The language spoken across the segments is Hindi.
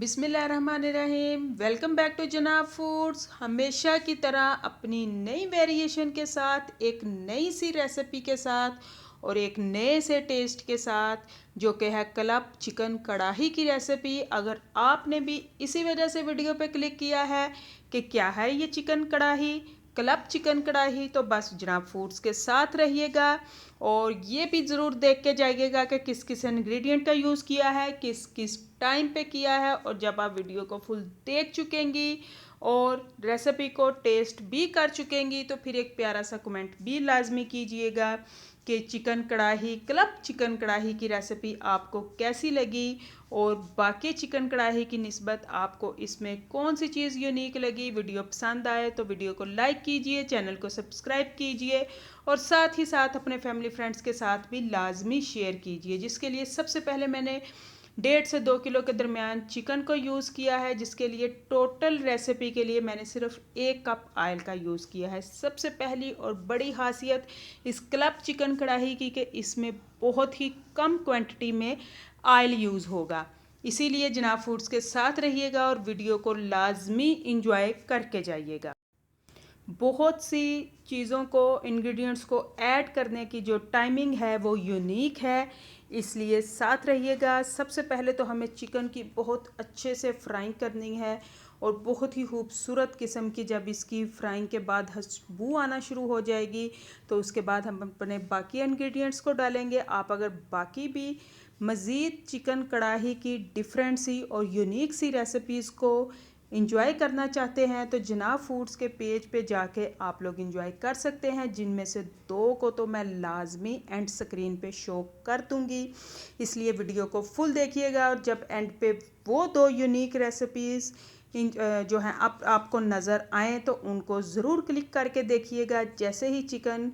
बिस्मिल्लाहिर्रहमानिर्रहीम। वेलकम बैक टू जनाब फूड्स। हमेशा की तरह अपनी नई वेरिएशन के साथ, एक नई सी रेसिपी के साथ और एक नए से टेस्ट के साथ, जो कि है क्लब चिकन कढ़ाई की रेसिपी। अगर आपने भी इसी वजह से वीडियो पे क्लिक किया है कि क्या है ये चिकन कढ़ाई, क्लब चिकन कढ़ाई, तो बस जनाब फूड्स के साथ रहिएगा और ये भी ज़रूर देख के जाइएगा कि किस किस इंग्रेडिएंट का यूज़ किया है, किस किस टाइम पे किया है। और जब आप वीडियो को फुल देख चुकेंगी और रेसिपी को टेस्ट भी कर चुकेंगी तो फिर एक प्यारा सा कमेंट भी लाजमी कीजिएगा कि चिकन कढ़ाई, क्लब चिकन कढ़ाई की रेसिपी आपको कैसी लगी और बाकी चिकन कढ़ाई की निस्बत आपको इसमें कौन सी चीज़ यूनिक लगी। वीडियो पसंद आए तो वीडियो को लाइक कीजिए, चैनल को सब्सक्राइब कीजिए और साथ ही साथ अपने फैमिली फ्रेंड्स के साथ भी लाजमी शेयर कीजिए। जिसके लिए सबसे पहले मैंने 1.5 से 2 किलो के दरमियान चिकन को यूज़ किया है, जिसके लिए टोटल रेसिपी के लिए मैंने सिर्फ 1 कप ऑयल का यूज़ किया है। सबसे पहली और बड़ी खासियत इस क्लब चिकन कढ़ाई की कि इसमें बहुत ही कम क्वांटिटी में ऑयल यूज़ होगा। इसीलिए जनाब फूड्स के साथ रहिएगा और वीडियो को लाजमी इंजॉय करके जाइएगा। बहुत सी चीज़ों को, इंग्रेडिएंट्स को ऐड करने की जो टाइमिंग है वो यूनिक है, इसलिए साथ रहिएगा। सबसे पहले तो हमें चिकन की बहुत अच्छे से फ्राइंग करनी है और बहुत ही खूबसूरत किस्म की जब इसकी फ्राइंग के बाद खुशबू आना शुरू हो जाएगी तो उसके बाद हम अपने बाकी इंग्रेडिएंट्स को डालेंगे। आप अगर बाकी भी मज़ीद चिकन कढ़ाई की डिफरेंट सी और यूनिक सी रेसिपीज़ को इंजॉय करना चाहते हैं तो जनाब फूड्स के पेज पे जाके आप लोग इंजॉय कर सकते हैं, जिनमें से 2 को तो मैं लाजमी एंड स्क्रीन पे शो कर दूंगी। इसलिए वीडियो को फुल देखिएगा और जब एंड पे वो 2 यूनिक रेसिपीज़ जो हैं आपको नज़र आएँ तो उनको ज़रूर क्लिक करके देखिएगा। जैसे ही चिकन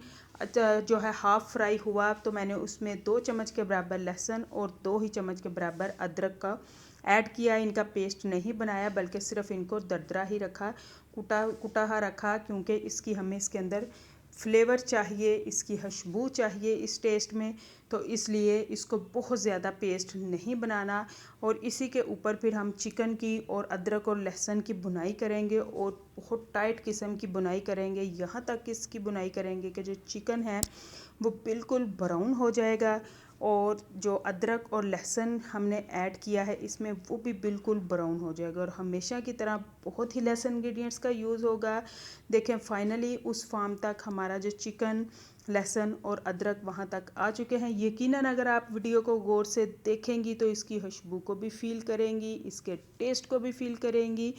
जो है हाफ़ फ्राई हुआ तो मैंने उसमें 2 चम्मच के बराबर लहसुन और 2 ही चम्मच के बराबर अदरक का ऐड किया। इनका पेस्ट नहीं बनाया बल्कि सिर्फ इनको दरदरा ही रखा, कुटा रखा, क्योंकि इसकी हमें इसके अंदर फ्लेवर चाहिए, इसकी खुशबू चाहिए इस टेस्ट में, तो इसलिए इसको बहुत ज़्यादा पेस्ट नहीं बनाना। और इसी के ऊपर फिर हम चिकन की और अदरक और लहसुन की बुनाई करेंगे और बहुत टाइट किस्म की बुनाई करेंगे। यहाँ तक इसकी बुनाई करेंगे कि जो चिकन है वो बिल्कुल ब्राउन हो जाएगा और जो अदरक और लहसुन हमने ऐड किया है इसमें वो भी बिल्कुल ब्राउन हो जाएगा और हमेशा की तरह बहुत ही लेस इंग्रेडिएंट्स का यूज़ होगा। देखें फाइनली उस फार्म तक हमारा जो चिकन, लहसुन और अदरक वहाँ तक आ चुके हैं। यकीनन अगर आप वीडियो को गौर से देखेंगी तो इसकी खुशबू को भी फील करेंगी, इसके टेस्ट को भी फील करेंगी।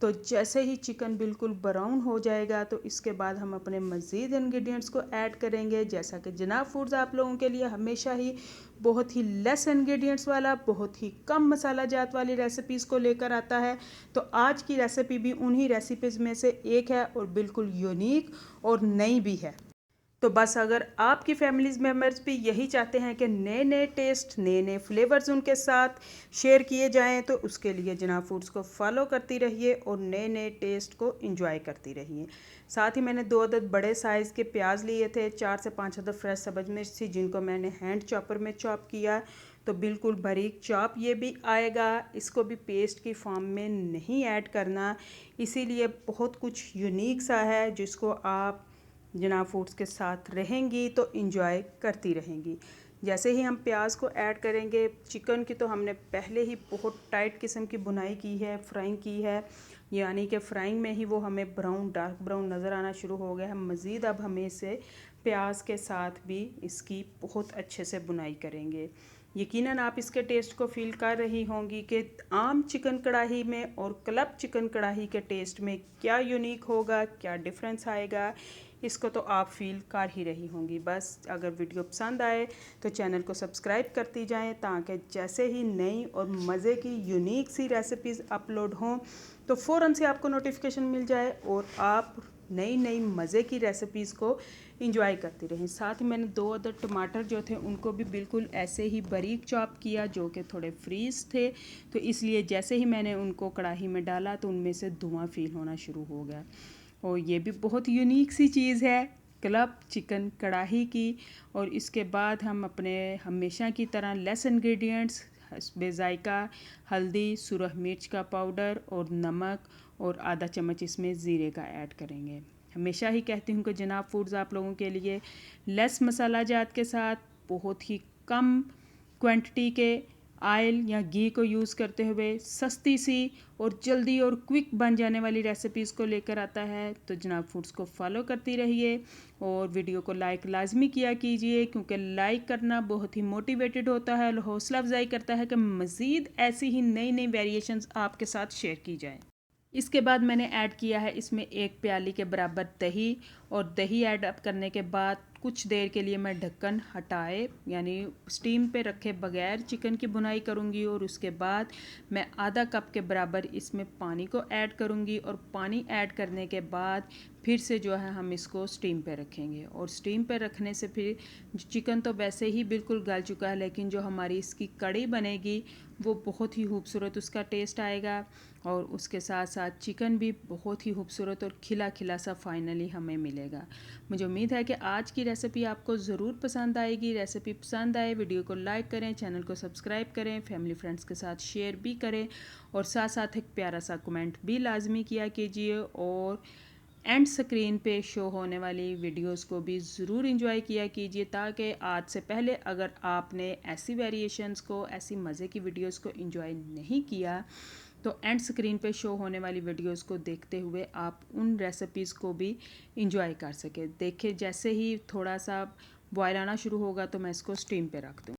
तो जैसे ही चिकन बिल्कुल ब्राउन हो जाएगा तो इसके बाद हम अपने मज़ीद इंग्रेडिएंट्स को ऐड करेंगे। जैसा कि जनाब फूड्स आप लोगों के लिए हमेशा ही बहुत ही लेस इंग्रेडिएंट्स वाला, बहुत ही कम मसाला जात वाली रेसिपीज़ को लेकर आता है, तो आज की रेसिपी भी उन्हीं रेसिपीज़ में से एक है और बिल्कुल यूनिक और नई भी है। तो बस अगर आपकी फैमिलीज मेम्बर्स भी यही चाहते हैं कि नए नए टेस्ट, नए नए फ्लेवर्स उनके साथ शेयर किए जाएं तो उसके लिए जनाब फूड्स को फॉलो करती रहिए और नए नए टेस्ट को एंजॉय करती रहिए। साथ ही मैंने 2 अदद बड़े साइज़ के प्याज लिए थे, 4 से 5 अदद फ्रेश सब्ज़ मिर्च थी जिनको मैंने हैंड चॉपर में चॉप किया, तो बिल्कुल बारीक चॉप ये भी आएगा। इसको भी पेस्ट की फॉर्म में नहीं ऐड करना, इसीलिए बहुत कुछ यूनिक सा है जिसको आप जनाब फूड्स के साथ रहेंगी तो इंजॉय करती रहेंगी। जैसे ही हम प्याज को ऐड करेंगे, चिकन की तो हमने पहले ही बहुत टाइट किस्म की बुनाई की है, फ्राइंग की है, यानी कि फ्राइंग में ही वो हमें ब्राउन, डार्क ब्राउन नज़र आना शुरू हो गया है। मज़ीद अब हमें इसे प्याज के साथ भी इसकी बहुत अच्छे से बुनाई करेंगे। यकीनन आप इसके टेस्ट को फील कर रही होंगी कि आम चिकन कढ़ाई में और क्लब चिकन कढ़ाई के टेस्ट में क्या यूनिक होगा, क्या डिफरेंस आएगा, इसको तो आप फील कर ही रही होंगी। बस अगर वीडियो पसंद आए तो चैनल को सब्सक्राइब करती जाएं ताकि जैसे ही नई और मज़े की यूनिक सी रेसिपीज़ अपलोड हों तो फ़ौरन से आपको नोटिफिकेशन मिल जाए और आप नई नई मज़े की रेसिपीज़ को इंजॉय करती रहें। साथ ही मैंने 2 अदद टमाटर जो थे उनको भी बिल्कुल ऐसे ही बारीक चॉप किया, जो कि थोड़े फ्रीज़ थे, तो इसलिए जैसे ही मैंने उनको कढ़ाई में डाला तो उनमें से धुआं फील होना शुरू हो गया। और ये भी बहुत यूनिक सी चीज़ है क्लब चिकन कढ़ाई की। और इसके बाद हम अपने हमेशा की तरह लेस इंग्रेडिएंट्स, बेजायका हल्दी, सुरख मिर्च का पाउडर और नमक और आधा चम्मच इसमें ज़ीरे का ऐड करेंगे। हमेशा ही कहती हूँ कि जनाब फूड्स आप लोगों के लिए लेस मसाला जात के साथ बहुत ही कम क्वांटिटी के ऑयल या घी को यूज़ करते हुए सस्ती सी और जल्दी और क्विक बन जाने वाली रेसिपीज़ को लेकर आता है। तो जनाब फूड्स को फॉलो करती रहिए और वीडियो को लाइक लाजमी किया कीजिए, क्योंकि लाइक करना बहुत ही मोटिवेटेड होता है और हौसला अफजाई करता है कि मज़ीद ऐसी ही नई नई वेरिएशंस आपके साथ शेयर की जाएँ। इसके बाद मैंने ऐड किया है इसमें 1 प्याली के बराबर दही, और दही ऐड अप करने के बाद कुछ देर के लिए मैं ढक्कन हटाए यानी स्टीम पे रखे बगैर चिकन की भुनाई करूँगी, और उसके बाद मैं आधा कप के बराबर इसमें पानी को ऐड करूँगी, और पानी ऐड करने के बाद फिर से जो है हम इसको स्टीम पे रखेंगे। और स्टीम पे रखने से फिर चिकन तो वैसे ही बिल्कुल गल चुका है, लेकिन जो हमारी इसकी कड़ी बनेगी वो बहुत ही खूबसूरत उसका टेस्ट आएगा, और उसके साथ साथ चिकन भी बहुत ही खूबसूरत और खिला खिला सा फाइनली हमें मिलेगा। मुझे उम्मीद है कि आज की रेसिपी आपको ज़रूर पसंद आएगी। रेसिपी पसंद आए वीडियो को लाइक करें, चैनल को सब्सक्राइब करें, फैमिली फ्रेंड्स के साथ शेयर भी करें, और साथ साथ एक प्यारा सा कमेंट भी लाजमी किया कीजिए, और एंड स्क्रीन पे शो होने वाली वीडियोस को भी ज़रूर एंजॉय किया कीजिए, ताकि आज से पहले अगर आपने ऐसी वेरिएशंस को, ऐसी मज़े की वीडियोस को एंजॉय नहीं किया, तो एंड स्क्रीन पे शो होने वाली वीडियोस को देखते हुए आप उन रेसिपीज़ को भी एंजॉय कर सके। देखिए जैसे ही थोड़ा सा बॉयल आना शुरू होगा तो मैं इसको स्टीम पे रख दूँ।